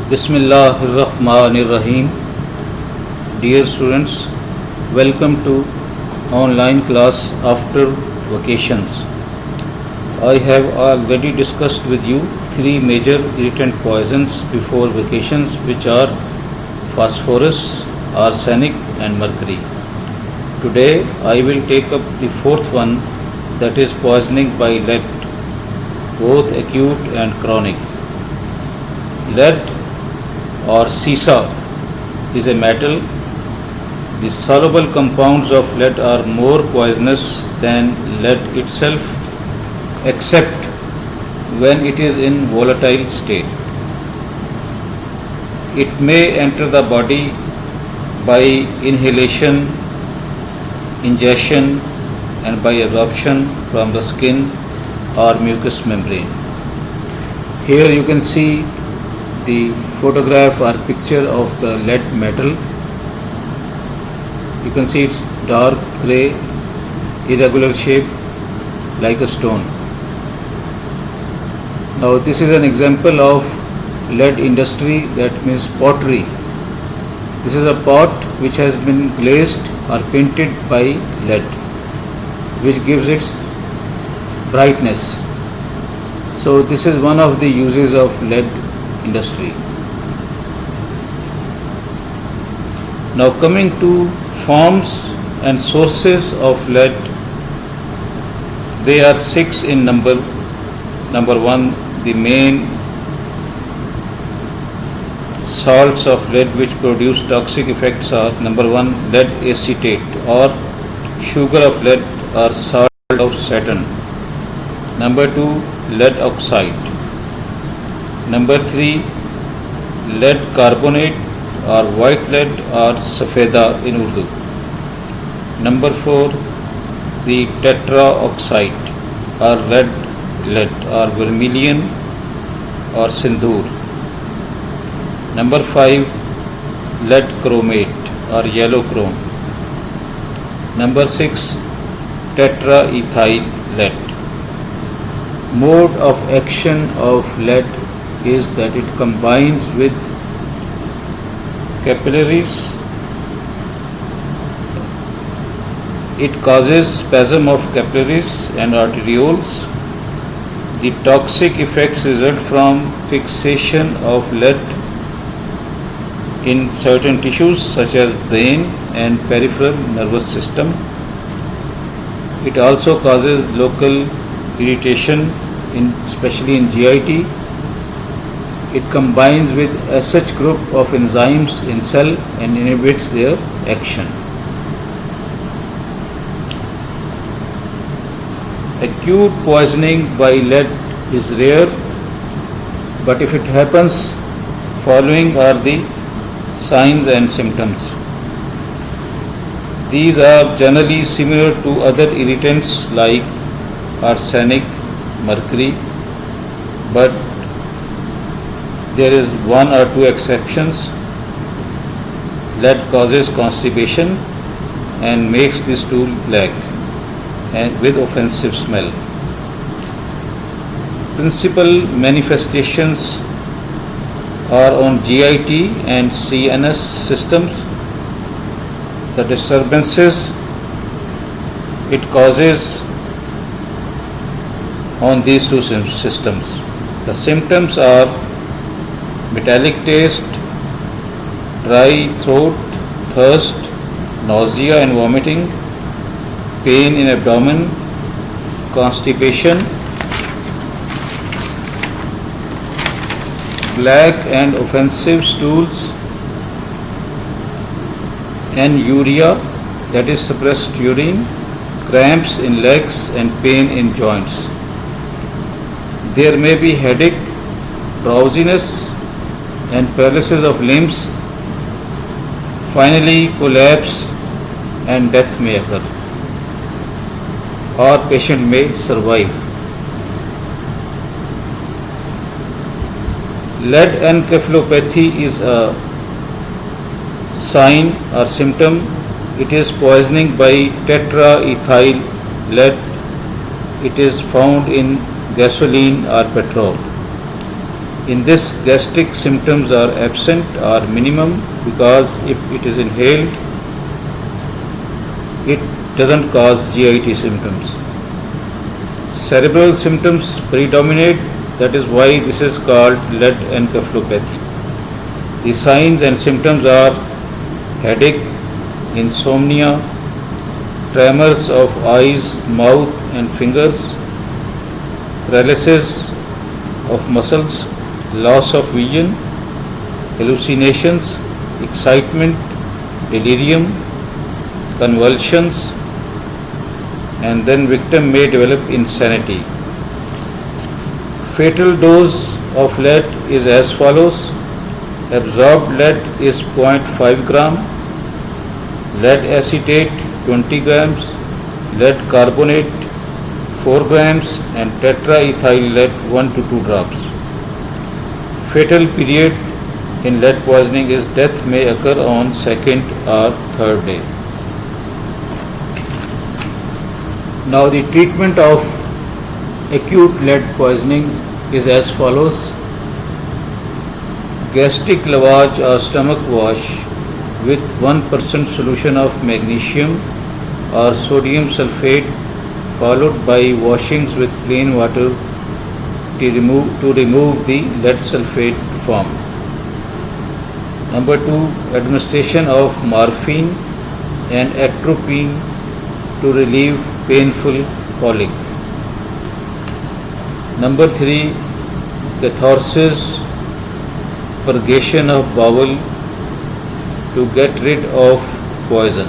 Bismillahirrahmanirrahim. Dear students, welcome to online class after vacations. I have already discussed with you three major irritant poisons before vacations, which are phosphorus, arsenic, and mercury. Today I will take up the fourth one, that is poisoning by lead, both acute and chronic. Lead or sisa is a metal. The soluble compounds of lead are more poisonous than lead itself, except when it is in volatile state. It may enter the body by inhalation, ingestion, and by absorption from the skin or mucous membrane. Here you can see the photograph or picture of the lead metal. You can see it's dark grey, irregular shape like a stone. Now this is an example of lead industry, that means pottery. This is a pot which has been glazed or painted by lead, which gives its brightness. So this is one of the uses of lead industry. Now coming to forms and sources of lead, they are 6 in number. Number 1, the main salts of lead which produce toxic effects are: number 1, lead acetate or sugar of lead or salt of Saturn. Number 2, lead oxide. Number 3, lead carbonate or white lead or safeda in Urdu. Number 4, the tetraoxide or red lead or vermilion or sindoor. Number 5, lead chromate or yellow chrome. Number 6, tetraethyl lead. Mode of action of lead is that it combines with capillaries. It causes spasm of capillaries and arterioles. The toxic effects result from fixation of lead in certain tissues such as brain and peripheral nervous system. It also causes local irritation, especially in GIT. It combines with SH group of enzymes in cell and inhibits their action. Acute poisoning by lead is rare, but if it happens, following are the signs and symptoms. These are generally similar to other irritants like arsenic, mercury, but there is one or two exceptions. Lead causes constipation and makes the stool black and with offensive smell. Principal manifestations are on GIT and CNS systems. The disturbances it causes on these two systems. The symptoms are metallic taste, dry throat, thirst, nausea and vomiting, pain in abdomen, constipation, black and offensive stools, anuria, that is suppressed urine, cramps in legs and pain in joints. There may be headache, drowsiness and paralysis of limbs. Finally, collapse and death may occur, or patient may survive. Lead encephalopathy is a sign or symptom. It is poisoning by tetraethyl lead. It is found in gasoline or petrol. In this, gastric symptoms are absent or minimum because if it is inhaled, it doesn't cause GIT symptoms. Cerebral symptoms predominate, that is why this is called lead encephalopathy. The signs and symptoms are headache, insomnia, tremors of eyes, mouth and fingers, paralysis of muscles, loss of vision, hallucinations, excitement, delirium, convulsions, and then victim may develop insanity. Fatal dose of lead is as follows. Absorbed lead is 0.5 gram, lead acetate 20 grams, lead carbonate 4 grams and tetraethyl lead 1 to 2 drops. Fatal period in lead poisoning is death may occur on second or third day. Now the treatment of acute lead poisoning is as follows. Gastric lavage or stomach wash with 1% solution of magnesium or sodium sulfate followed by washings with plain water to remove the lead sulfate form. Number 2, administration of morphine and atropine to relieve painful colic. Number 3, catharsis, purgation of bowel to get rid of poison.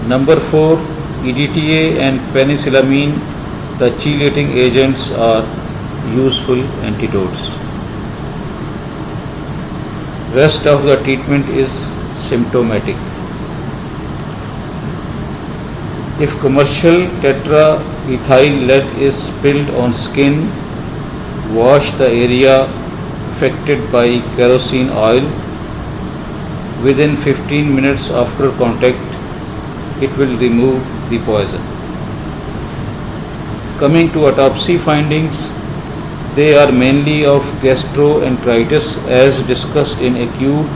Number 4, EDTA and penicillamine, the chelating agents, are useful antidotes. Rest of the treatment is symptomatic. If commercial tetraethyl lead is spilled on skin, wash the area affected by kerosene oil. Within 15 minutes after contact, it will remove the poison. Coming to autopsy findings, they are mainly of gastroenteritis as discussed in acute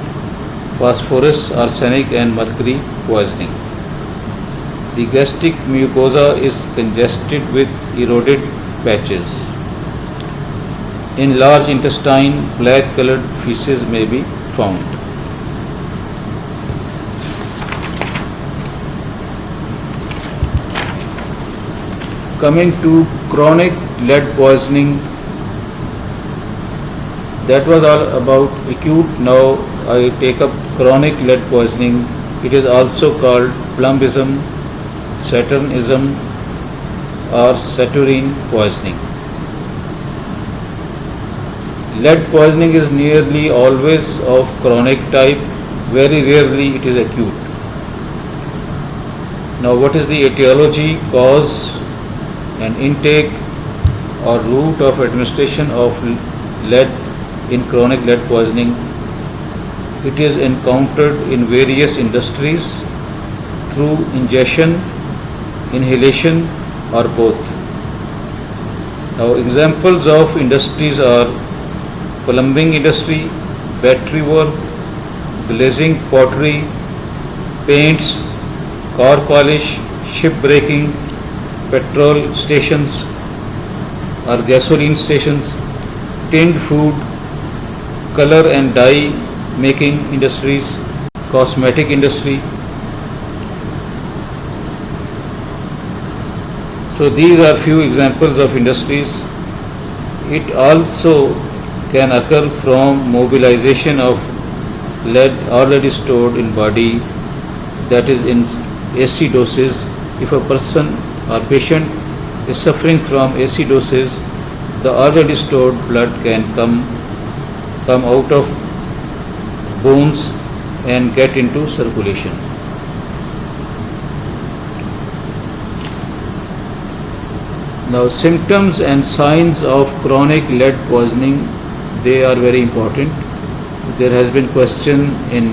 phosphorus, arsenic and mercury poisoning. The gastric mucosa is congested with eroded patches. In large intestine, black colored feces may be found. Coming to chronic lead poisoning, that was all about acute. Now I take up chronic lead poisoning. It is also called plumbism, saturnism or saturine poisoning. Lead poisoning is nearly always of chronic type, very rarely it is acute. Now what is the etiology, cause and intake or route of administration of lead in chronic lead poisoning? It is encountered in various industries through ingestion, inhalation or both. Now examples of industries are plumbing industry, battery work, glazing, pottery, paints, car polish, shipbreaking, petrol stations or gasoline stations, tinned food, color and dye making industries, cosmetic industry. So these are few examples of industries. It also can occur from mobilization of lead already stored in body, that is in acidosis. If a person or patient is suffering from acidosis, the already stored blood can come out of bones and get into circulation. Now symptoms and signs of chronic lead poisoning, they are very important. There has been question in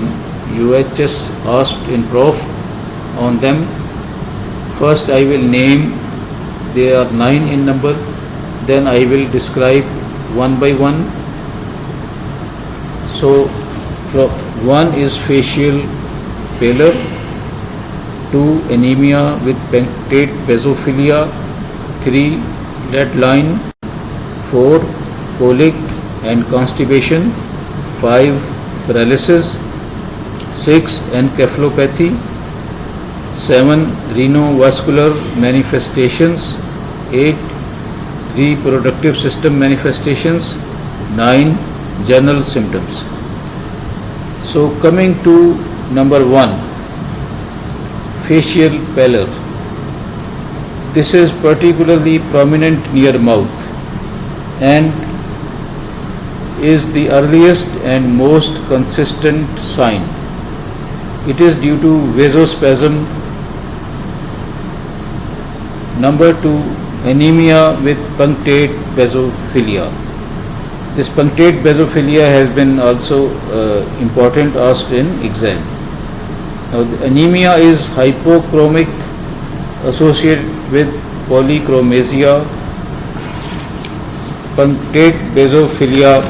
UHS asked in Prof on them. First I will name, they are 9 in number, then I will describe one by one. So, one is facial pallor, two anemia with punctate basophilia, three lead line, four colic and constipation, five paralysis, six encephalopathy, seven renovascular manifestations, eight reproductive system manifestations, nine general symptoms. So coming to number one, facial pallor. This is particularly prominent near mouth and is the earliest and most consistent sign. It is due to vasospasm. Number two, anemia with punctate basophilia. This punctate basophilia has been also important asked in exam. Now, the anemia is hypochromic associated with polychromasia. Punctate basophilia,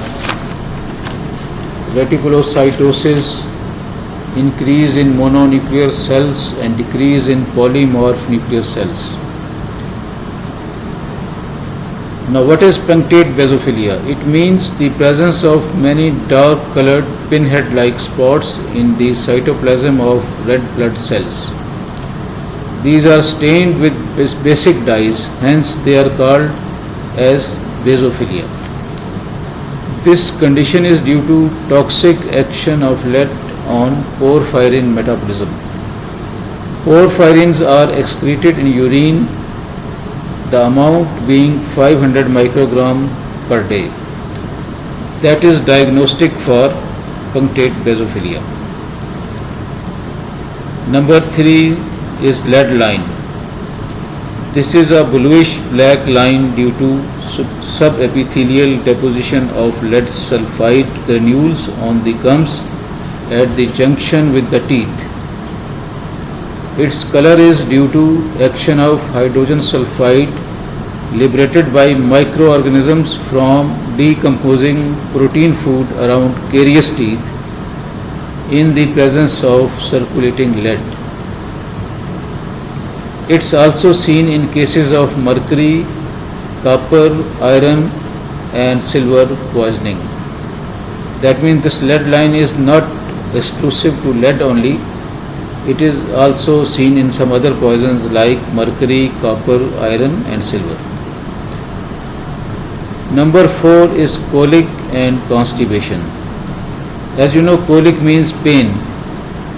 reticulocytosis, increase in mononuclear cells and decrease in polymorph nuclear cells. Now, what is punctate basophilia? It means the presence of many dark colored pinhead like spots in the cytoplasm of red blood cells. These are stained with basic dyes, hence they are called as basophilia. This condition is due to toxic action of lead on porphyrin metabolism. Porphyrins are excreted in urine, the amount being 500 microgram per day. That is diagnostic for punctate basophilia. Number three is lead line. This is a bluish black line due to subepithelial deposition of lead sulfide granules on the gums at the junction with the teeth. Its color is due to action of hydrogen sulfide liberated by microorganisms from decomposing protein food around carious teeth in the presence of circulating lead. It's also seen in cases of mercury, copper, iron and silver poisoning. That means this lead line is not exclusive to lead only. It is also seen in some other poisons like mercury, copper, iron and silver. Number four is colic and constipation. As you know, colic means pain.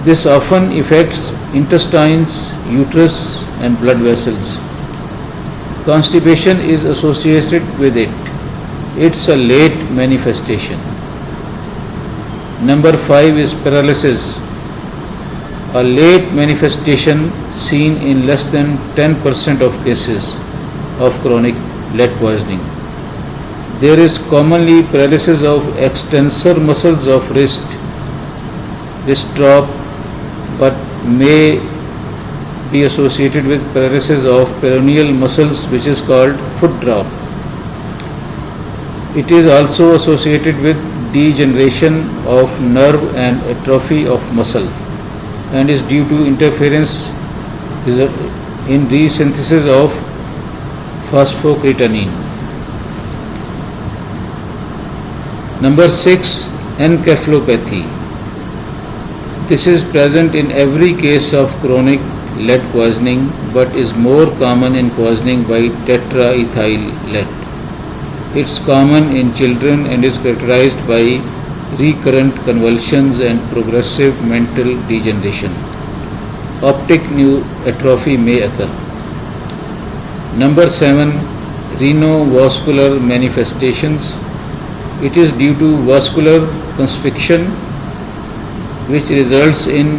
This often affects intestines, uterus and blood vessels. Constipation is associated with it. It's a late manifestation. Number five is paralysis. A late manifestation seen in less than 10% of cases of chronic lead poisoning. There is commonly paralysis of extensor muscles of wrist drop, but may be associated with paralysis of peroneal muscles, which is called foot drop. It is also associated with degeneration of nerve and atrophy of muscle, and is due to interference in resynthesis of phosphocreatinine. Number six, encephalopathy. This is present in every case of chronic lead poisoning, but is more common in poisoning by tetraethyl lead. It's common in children and is characterized by recurrent convulsions and progressive mental degeneration. Optic nerve atrophy may occur. Number seven, renovascular manifestations. It is due to vascular constriction, which results in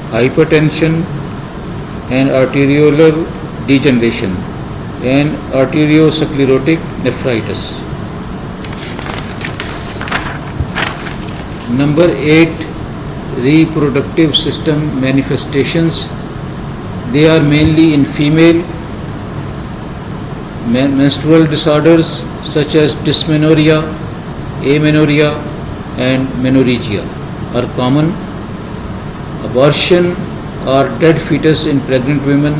hypertension and arteriolar degeneration and arteriosclerotic nephritis. Number 8, reproductive system manifestations. They are mainly in female: menstrual disorders, such as dysmenorrhea, amenorrhea and menorrhagia are common. Abortion or dead fetus in pregnant women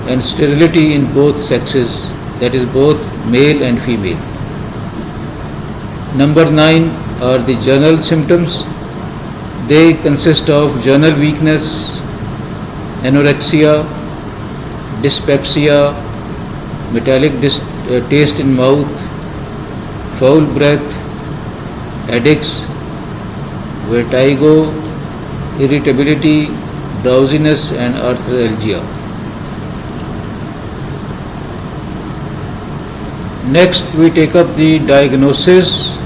and sterility in both sexes, that is both male and female. Number 9 are the general symptoms. They consist of general weakness, anorexia, dyspepsia, metallic taste in mouth, foul breath, headaches, vertigo, irritability, drowsiness and arthralgia. Next, we take up the diagnosis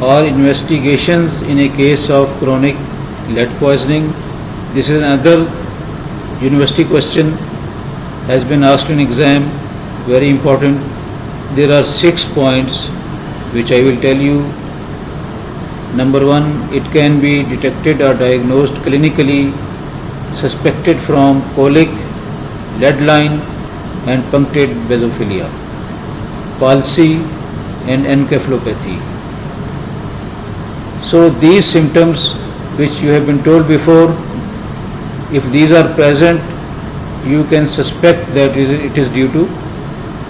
or investigations in a case of chronic lead poisoning. This is another university question, has been asked in exam, very important. There are 6 points which I will tell you. Number 1, it can be detected or diagnosed clinically, suspected from colic, lead line and punctate basophilia, palsy and encephalopathy. So these symptoms which you have been told before, if these are present, you can suspect that it is due to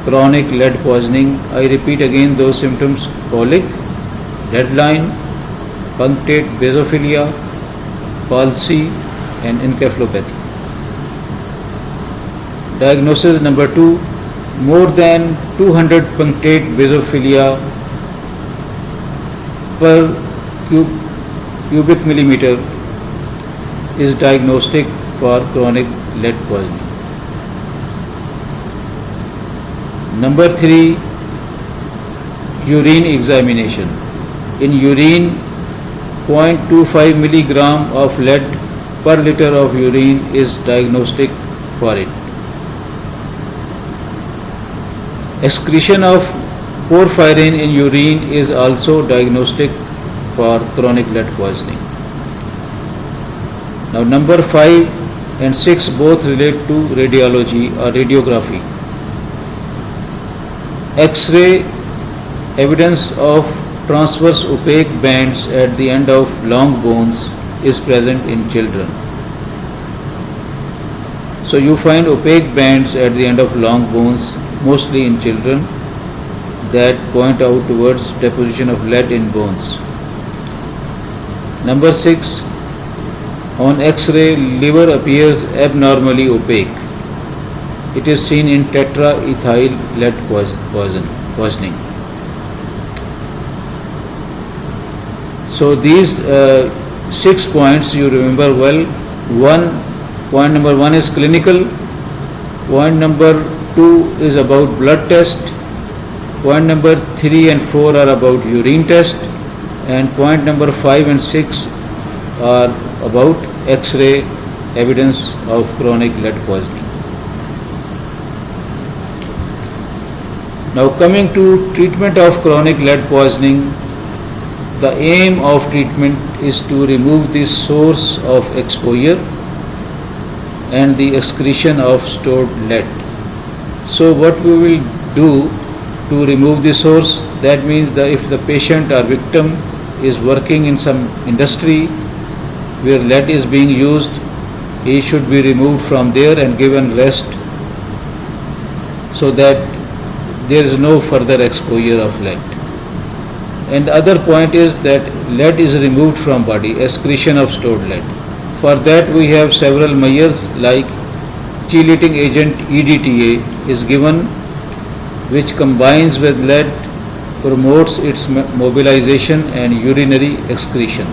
chronic lead poisoning. I repeat again those symptoms: colic, lead line, punctate basophilia, palsy and encephalopathy. Diagnosis number 2, more than 200 punctate basophilia per cubic millimeter is diagnostic for chronic lead poisoning. Number 3, urine examination. In urine, 0.25 milligram of lead per liter of urine is diagnostic for it. Excretion of porphyrin in urine is also diagnostic for chronic lead poisoning. Now number 5 and 6 both relate to radiology or radiography. X-ray, evidence of transverse opaque bands at the end of long bones is present in children. So you find opaque bands at the end of long bones mostly in children that point out towards deposition of lead in bones. Number 6, on X-ray, liver appears abnormally opaque. It is seen in tetraethyl lead poisoning. So these 6 points you remember well. Point number 1 is clinical. Point number 2 is about blood test. Point number 3 and 4 are about urine test. And point number 5 and 6 are about X-ray evidence of chronic lead poisoning. Now coming to treatment of chronic lead poisoning, the aim of treatment is to remove the source of exposure and the excretion of stored lead. So what we will do to remove the source, that means that if the patient or victim is working in some industry where lead is being used, he should be removed from there and given rest so that there is no further exposure of lead. And the other point is that lead is removed from body, excretion of stored lead. For that we have several measures like chelating agent EDTA is given, which combines with lead, promotes its mobilization and urinary excretion.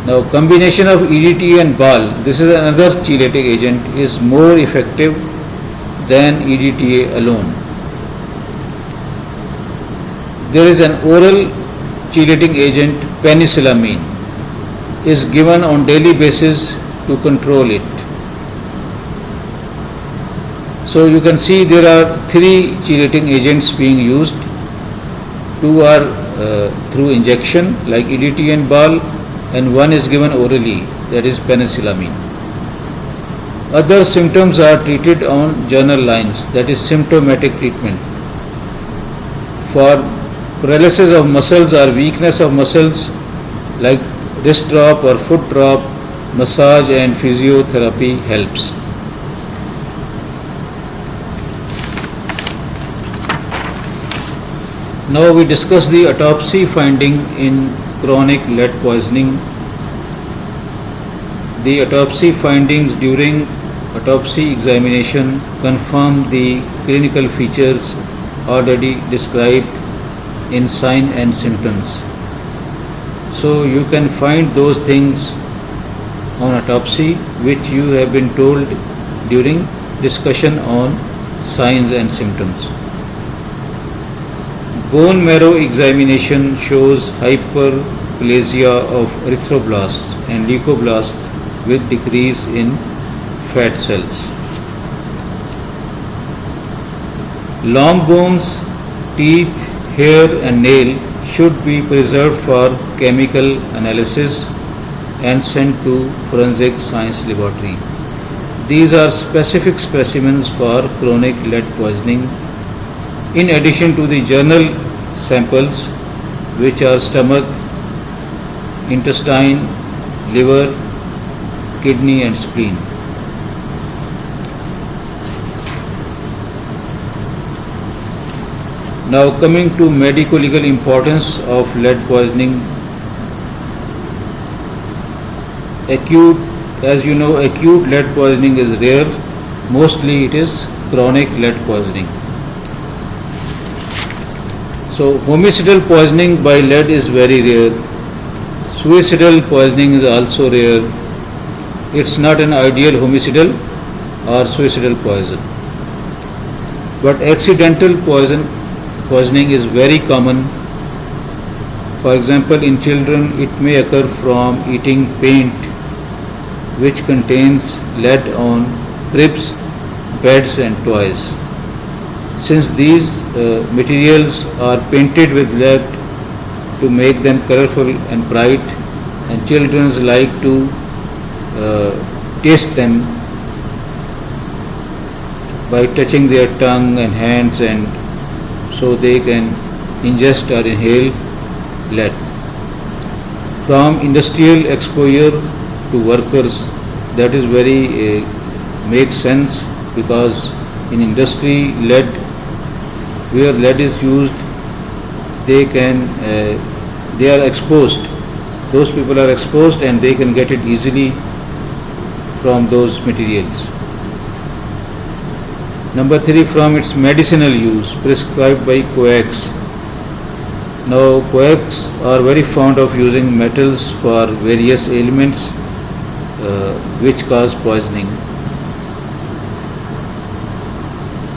Now combination of EDTA and BAL, this is another chelating agent, is more effective than EDTA alone. There is an oral chelating agent, penicillamine, is given on daily basis to control it. So you can see there are 3 chelating agents being used. 2 are through injection like EDTA and BAL, and 1 is given orally, that is penicillamine. Other symptoms are treated on journal lines, that is symptomatic treatment. For paralysis of muscles or weakness of muscles like wrist drop or foot drop, massage and physiotherapy helps. Now we discuss the autopsy finding in chronic lead poisoning. The autopsy findings during autopsy examination confirm the clinical features already described in sign and symptoms. So you can find those things on autopsy which you have been told during discussion on signs and symptoms. Bone marrow examination shows hyperplasia of erythroblasts and leucoblasts with decrease in fat cells. Long bones, teeth, hair and nail should be preserved for chemical analysis and sent to forensic science laboratory. These are specific specimens for chronic lead poisoning in addition to the journal samples which are stomach, intestine, liver, kidney and spleen. Now coming to medico-legal importance of lead poisoning. Acute, as you know, acute lead poisoning is rare. Mostly it is chronic lead poisoning. So homicidal poisoning by lead is very rare. Suicidal poisoning is also rare. It's not an ideal homicidal or suicidal poison. But accidental poisoning is very common. For example, in children it may occur from eating paint which contains lead on cribs, beds and toys. Since these materials are painted with lead to make them colorful and bright, and children like to taste them by touching their tongue and hands, and so they can ingest or inhale lead. From industrial exposure to workers, that is very makes sense, because in industry lead, where lead is used, they are exposed. Those people are exposed and they can get it easily from those materials. Number 3, from its medicinal use prescribed by coax. Now coax are very fond of using metals for various ailments which cause poisoning.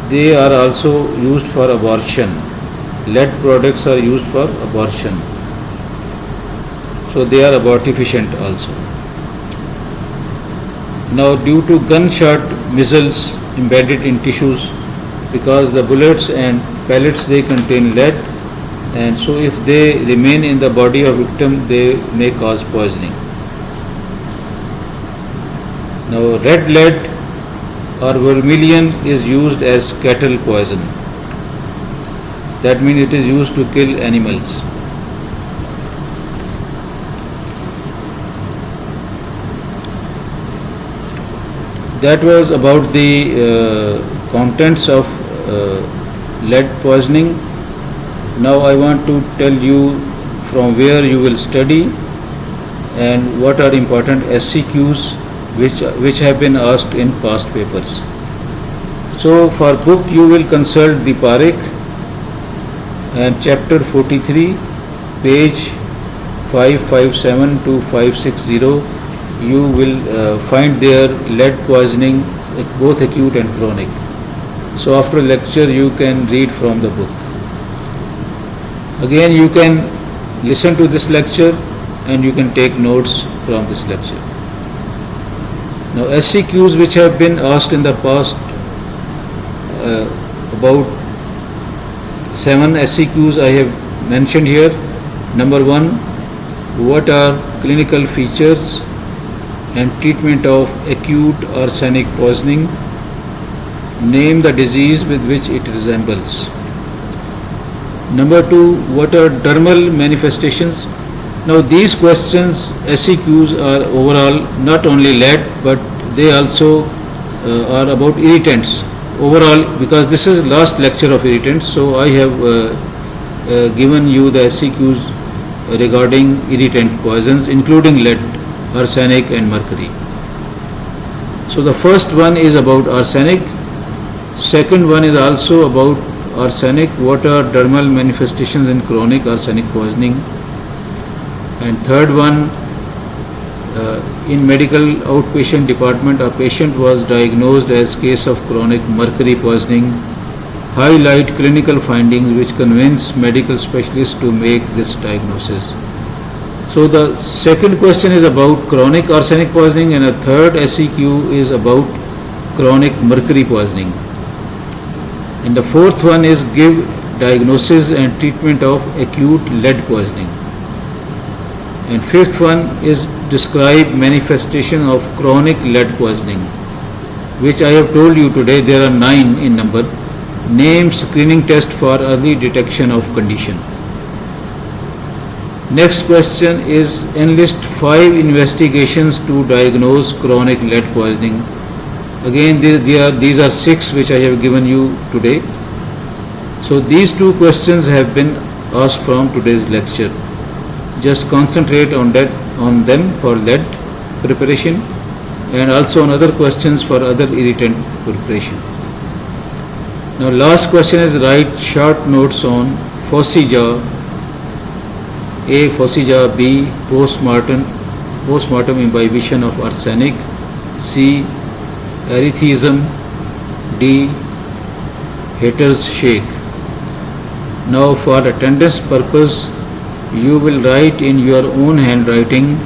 They are also used for abortion. Lead products are used for abortion. So they are abortifacient also. Now due to gunshot missiles embedded in tissues, because the bullets and pellets they contain lead, and so if they remain in the body of victim, they may cause poisoning. Now red lead or vermilion is used as cattle poison. That means it is used to kill animals. That was about the contents of lead poisoning. Now I want to tell you from where you will study and what are important SCQs which have been asked in past papers. So for book you will consult the Parekh and chapter 43, page 557 to 560. You will find there lead poisoning, both acute and chronic. So after lecture you can read from the book. Again you can listen to this lecture and you can take notes from this lecture. Now SCQs which have been asked in the past, about 7 SCQs I have mentioned here. Number 1, what are clinical features and treatment of acute arsenic poisoning? Name the disease with which it resembles. Number 2, what are dermal manifestations? Now these questions, SEQs, are overall not only lead, but they also are about irritants overall, because this is last lecture of irritants, so I have given you the SEQs regarding irritant poisons including lead, arsenic and mercury. So the first one is about arsenic, second one is also about arsenic, what are dermal manifestations in chronic arsenic poisoning, and third one, in medical outpatient department a patient was diagnosed as case of chronic mercury poisoning, highlight clinical findings which convince medical specialists to make this diagnosis. So the second question is about chronic arsenic poisoning, and a third SEQ is about chronic mercury poisoning, and the fourth one is give diagnosis and treatment of acute lead poisoning, and fifth one is describe manifestation of chronic lead poisoning, which I have told you today there are 9 in number. Name screening test for early detection of condition. Next question is enlist 5 investigations to diagnose chronic lead poisoning. Again these are 6 which I have given you today. So these 2 questions have been asked from today's lecture. Just concentrate on them for lead preparation and also on other questions for other irritant preparation. Now last question is write short notes on Forsythia, A. Forsythia, B. Postmortem imbibition of arsenic, C. Erytheism, D. Hatter's shake. Now for attendance purpose, you will write in your own handwriting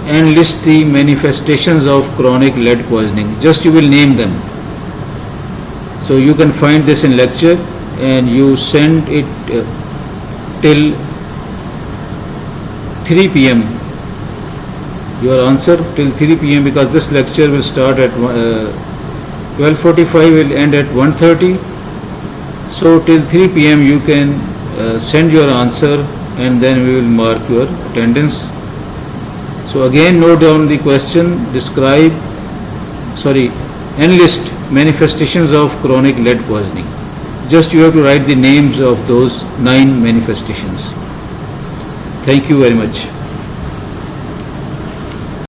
and list the manifestations of chronic lead poisoning. Just you will name them. So you can find this in lecture and you send it till 3 p.m. Your answer till 3 p.m. because this lecture will start at 12:45, will end at 1:30. So till 3 p.m. you can send your answer and then we will mark your attendance. So again note down the question, enlist manifestations of chronic lead poisoning. Just you have to write the names of those 9 manifestations. Thank you very much.